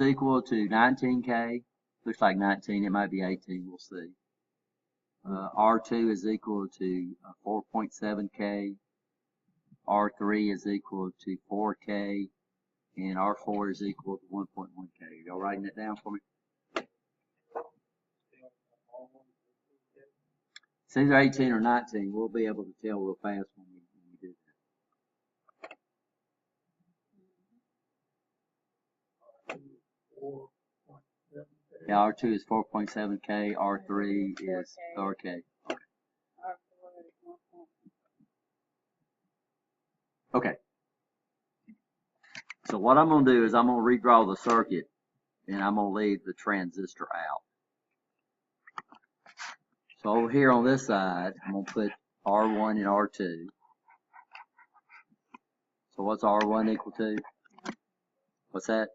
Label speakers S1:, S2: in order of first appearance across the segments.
S1: equal to 19K. Looks like 19, it might be 18, we'll see. R2 is equal to 4.7K. R3 is equal to 4K. And R4 is equal to 1.1K. Y'all writing that down for me? It's either 18 or 19. We'll be able to tell real fast when we do that. Yeah, R2 is 4.7K, R3 is 4K. Okay. So what I'm going to do is I'm going to redraw the circuit, and I'm going to leave the transistor out. So over here on this side, I'm going to put R1 and R2. So what's R1 equal to? What's that?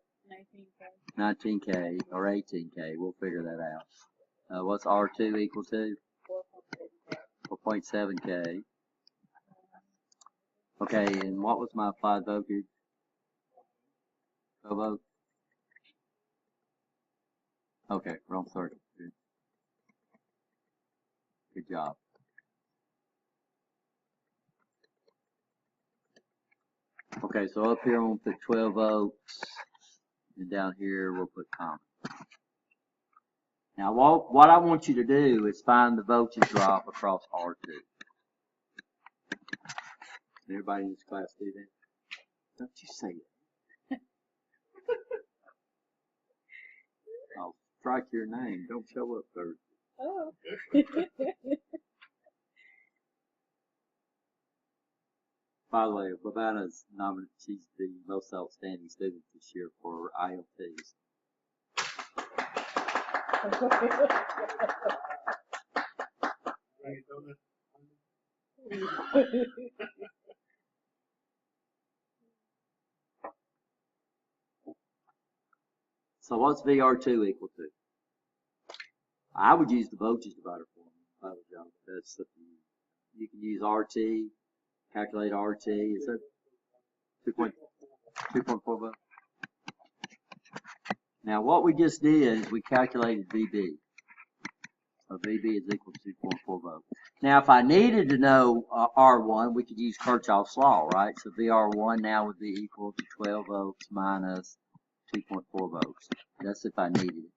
S1: 19K or 18K. We'll figure that out. What's R2 equal to? 4.7K. Okay, and what was my applied voltage? 12 volts. Okay, wrong circuit. Good job. Okay, so up here I'm going to put 12 volts, and down here we'll put common. Now what I want you to do is find the voltage drop across R2. Everybody in this class do that? Don't you say it. I'll strike your name. Don't show up Thursday.
S2: Oh.
S1: By the way, Bavana's nominated, she's the most outstanding student this year for ILTs. So what's VR2 equal to? I would use the voltage divider for me if I was y'all. That's up to you. You can use RT, calculate RT. Is that 2.4 volts? Now what we just did is we calculated VB. So VB is equal to 2.4 volts. Now if I needed to know R1, we could use Kirchhoff's law, right? So VR1 now would be equal to 12 volts minus 2.4 volts. That's if I needed it.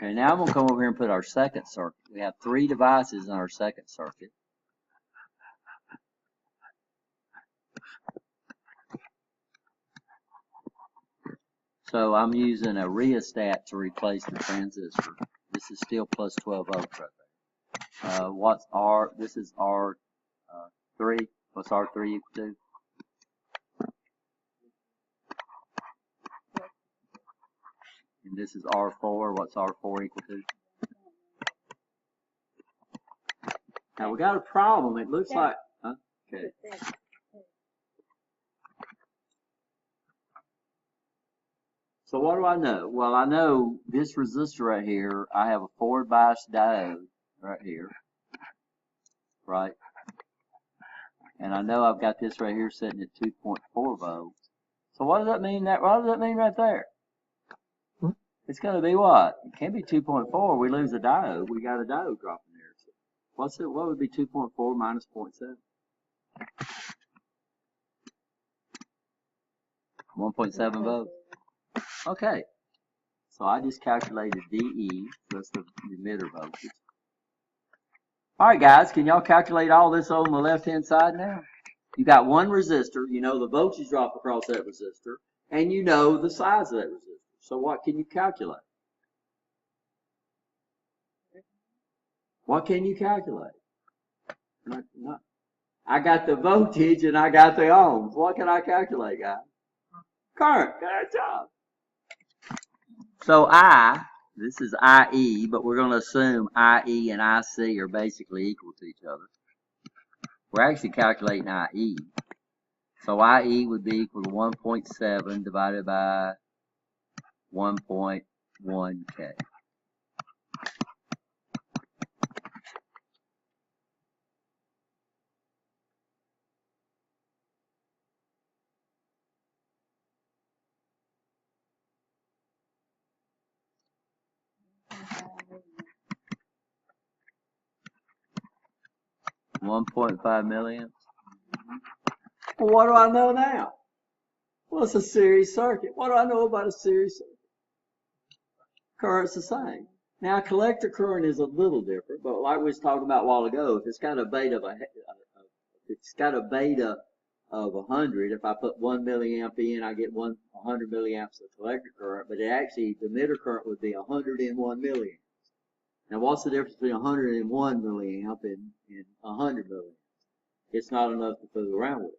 S1: Okay, now I'm going to come over here and put our second circuit. We have 3 devices in our second circuit. So I'm using a rheostat to replace the transistor. This is still plus 12 volts right there. What's R? This is R3. What's R3 equal to? And this is R4. What's R4 equal to? Now we got a problem. It looks like, huh? Okay. So what do I know? Well, I know this resistor right here, I have a forward bias diode right here, right? And I know I've got this right here sitting at 2.4 volts. So what does that mean? What does that mean right there? It's going to be what? It can't be 2.4. We lose a diode. We got a diode dropping there. So what would be 2.4 minus 0.7? 1.7 volts. Okay. So I just calculated DE, that's the emitter voltage. All right, guys, can y'all calculate all this on the left-hand side now? You got one resistor. You know the voltage drop across that resistor, and you know the size of that resistor. So what can you calculate? What can you calculate? I got the voltage and I got the ohms. What can I calculate, guys? Current. Good job. So this is IE, but we're going to assume IE and IC are basically equal to each other. We're actually calculating IE. So IE would be equal to 1.7 divided by 1.1K. 1.5 milliamps. Well, what do I know now? Well, it's a series circuit. What do I know about a series circuit? Current's the same. Now, collector current is a little different, but like we was talking about a while ago, if it's got a beta of 100, if I put 1 milliamp in, I get 100 milliamps of collector current, but the emitter current would be 101 milliamps. Now, what's the difference between 101 milliamp and 100 milliamps? It's not enough to fool around with.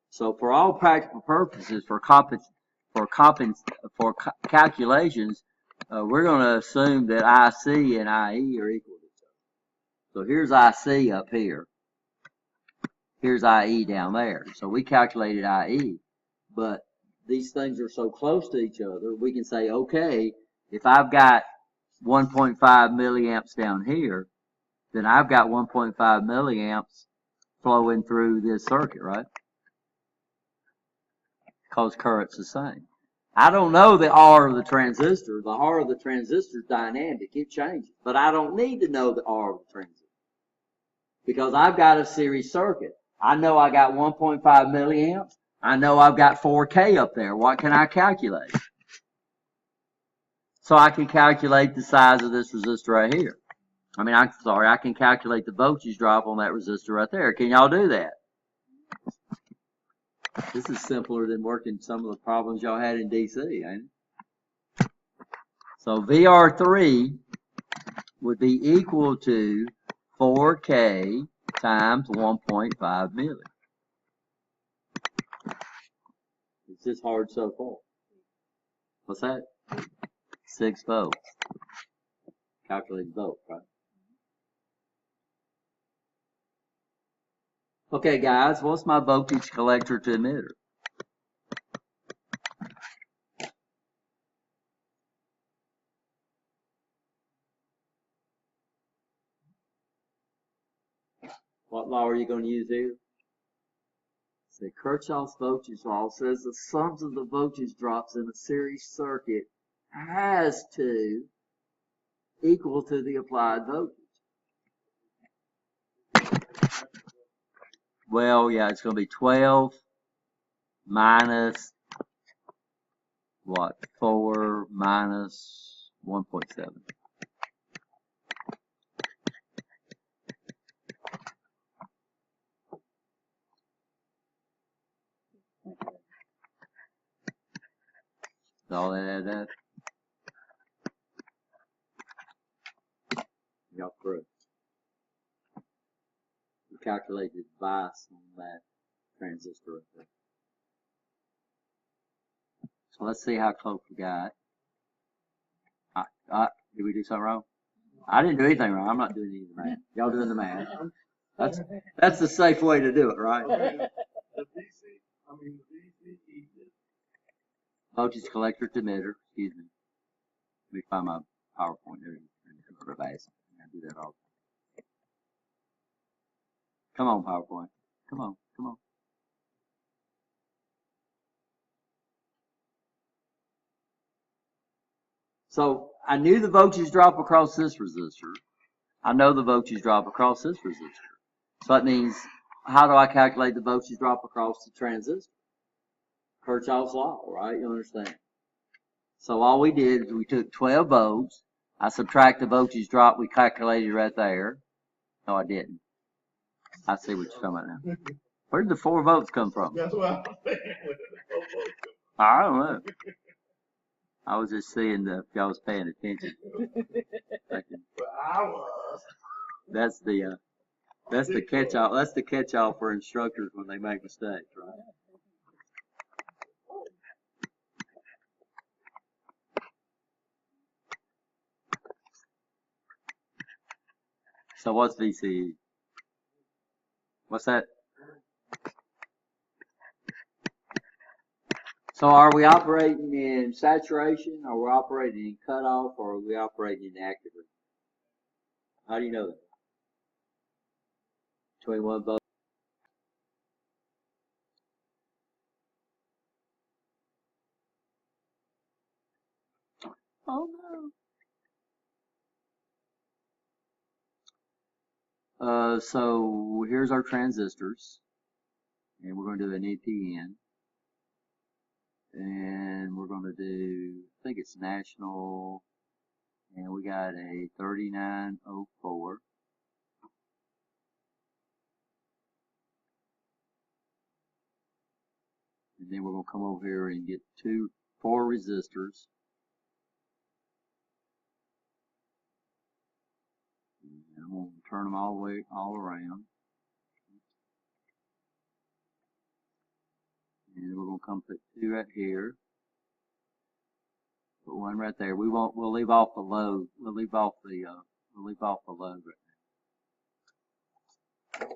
S1: So, for all practical purposes, for calculations, we're going to assume that IC and IE are equal to each other. So here's IC up here. Here's IE down there. So we calculated IE, but these things are so close to each other, we can say, okay, if I've got 1.5 milliamps down here, then I've got 1.5 milliamps flowing through this circuit, right? Because current's the same. I don't know the R of the transistor. The R of the transistor is dynamic. It changes. But I don't need to know the R of the transistor because I've got a series circuit. I know I got 1.5 milliamps. I know I've got 4K up there. What can I calculate? So I can calculate the size of this resistor right here. I can calculate the voltage drop on that resistor right there. Can y'all do that? This is simpler than working some of the problems y'all had in DC, ain't it? So VR3 would be equal to 4K times 1.5 milli. It's just hard so far. What's that? 6 volts. Calculate volts, right? Okay, guys, what's my voltage collector to emitter? What law are you going to use here? So Kirchhoff's voltage law says the sums of the voltage drops in a series circuit has to equal to the applied voltage. Well, yeah, it's going to be 12 minus, 4 minus 1.7. All that add up? Y'all through. We calculated the bias on that transistor right there. So let's see how close we got. Did we do something wrong? I didn't do anything wrong. I'm not doing any of the math. Y'all doing the math. That's the safe way to do it, right? Voltage collector to emitter. Excuse me. Let me find my PowerPoint there. I do that all the time. Come on, PowerPoint. Come on. So I knew the voltage drop across this resistor. I know the voltage drop across this resistor. So that means, how do I calculate the voltage drop across the transistor? Kirchhoff's law, right? You understand? So all we did is we took 12 volts. I subtract the voltage drop we calculated right there. No, I didn't. I see what you're talking about now. Where did the 4 volts come from? That's what I'm saying. I don't know. I was just seeing if y'all was paying attention. That's the catch-all. That's the catch-all for instructors when they make mistakes, right? So what's VCE? What's that? So are we operating in saturation, or we're operating in cutoff, or are we operating in active? How do you know that? 21 volts. Oh So here's our transistors, and we're going to do an NPN, and we're going to do, I think it's national, and we got a 3904. And then we're going to come over here and get 4 resistors. And I'm going to turn them all around. And we're going to come put 2 right here. Put 1 right there. We'll leave off the load. We'll leave off the load right now.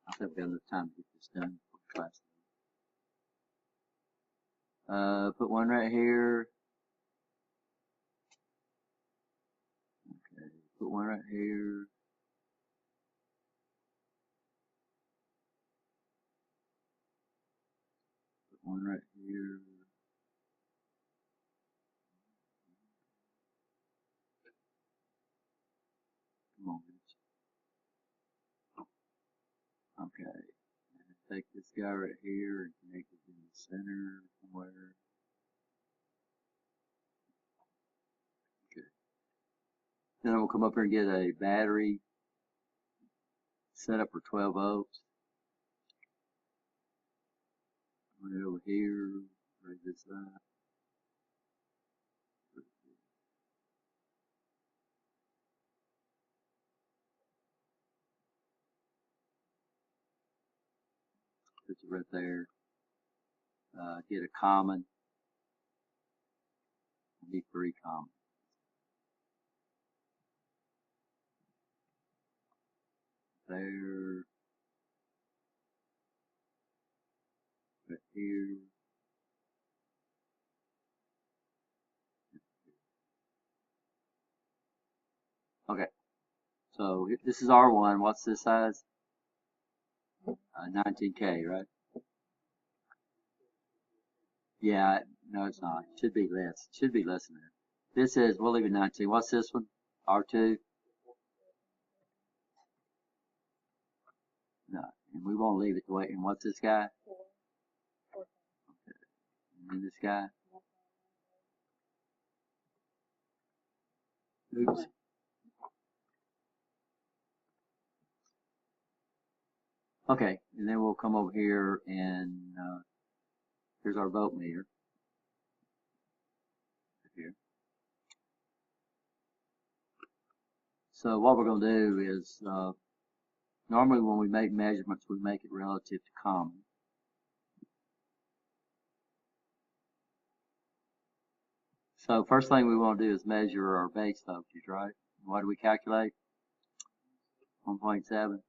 S1: I think we've got enough time to get this done for class. Put 1 right here. Okay, put 1 right here. Put 1 right here. Come on, bitch. Okay. And take this guy right here and connect it in the center somewhere. Okay. Then we'll come up here and get a battery set up for 12 volts. Right over here, right this side. Put it right there. Get a common. Need 3 common. There. Right here. Okay. So this is R1. What's this size? 19K, right? Yeah, no, it's not. It should be less. It should be less than that. This is, we'll leave it 19. What's this one? R2? No, and we won't leave it the way. And what's this guy? Okay. And then this guy? Oops. Okay, and then we'll come over here and here's our voltmeter. Here. So what we're going to do is, normally when we make measurements, we make it relative to common. So first thing we want to do is measure our base voltage, right? What do we calculate? 1.7?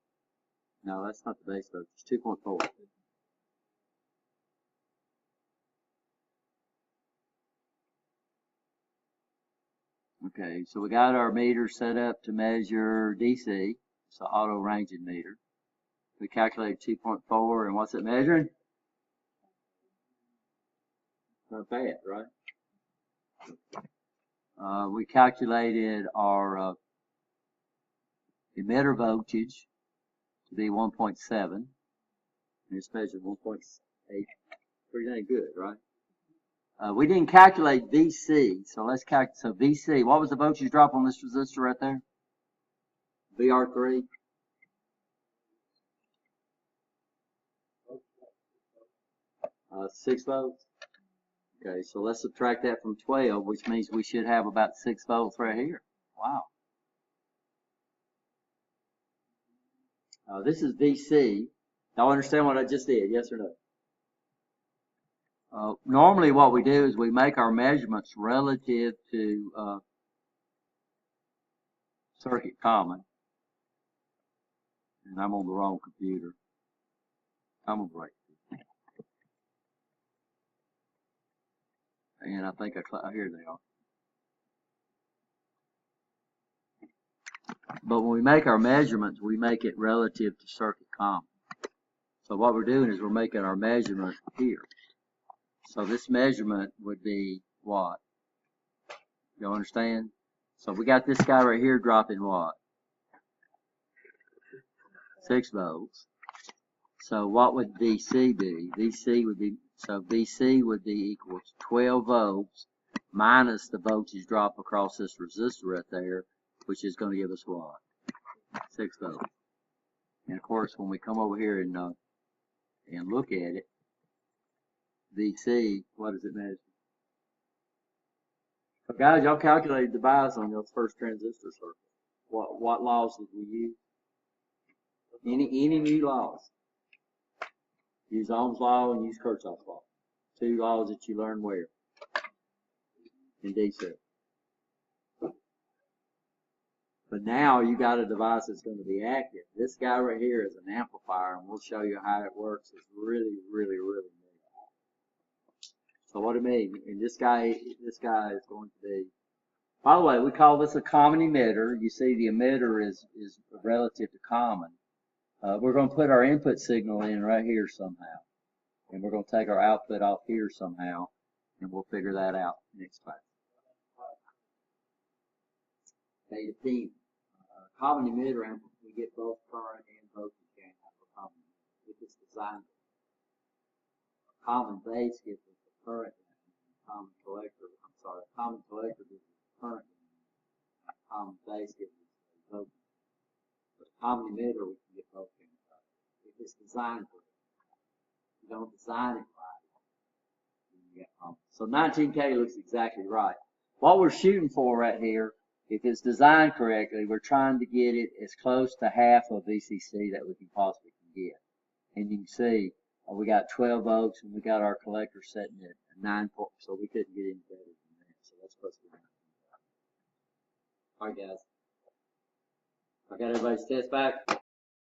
S1: No, that's not the base voltage. 2.4. Okay, so we got our meter set up to measure DC. It's an auto ranging meter. We calculated 2.4, and what's it measuring? Not bad, right? We calculated our emitter voltage to be 1.7, and it's measured 1.8. Pretty dang good, right? We didn't calculate VC, so let's calculate. So VC, what was the voltage drop on this resistor right there? VR3. 6 volts. Okay, so let's subtract that from 12, which means we should have about 6 volts right here. Wow. This is VC. Y'all understand what I just did? Yes or no? Normally what we do is we make our measurements relative to circuit common. And I'm on the wrong computer. I'm gonna break it. And I think here they are. But when we make our measurements, we make it relative to circuit common. So what we're doing is we're making our measurement here. So this measurement would be what? You understand? So we got this guy right here dropping what? 6 volts. So what would VC be? VC would be, so VC would be equal to 12 volts minus the voltage drop across this resistor right there, which is going to give us what? 6 volts. And of course, when we come over here and look at it, VC, what does it measure? So guys, y'all calculated the bias on those first transistor circuits. What laws did we use? Any new laws? Use Ohm's law and use Kirchhoff's law. 2 laws that you learn where? In DC. But now you got a device that's going to be active. This guy right here is an amplifier, and we'll show you how it works. It's really, really, really neat. So what do you mean? And this guy is going to be, by the way, we call this a common emitter. You see the emitter is relative to common. We're going to put our input signal in right here somehow. And we're going to take our output off here somehow, and we'll figure that out next class. Beta 10. Common emitter amplifier, we get both current and voltage gain out of a common emitter if it's designed. Common base gives us the current gain. Common collector gives us the current gain. Common base gives us the voltage. But common emitter, we can get both gains out of it if it's designed for it. If you don't design it right, you get common. So 19K looks exactly right. What we're shooting for right here, if it's designed correctly, we're trying to get it as close to half of VCC that we can possibly get. And you can see we got 12 volts and we got our collector setting at 9 volts, so we couldn't get any better than that. So that's supposed to be 19. All right, guys. I got everybody's test back.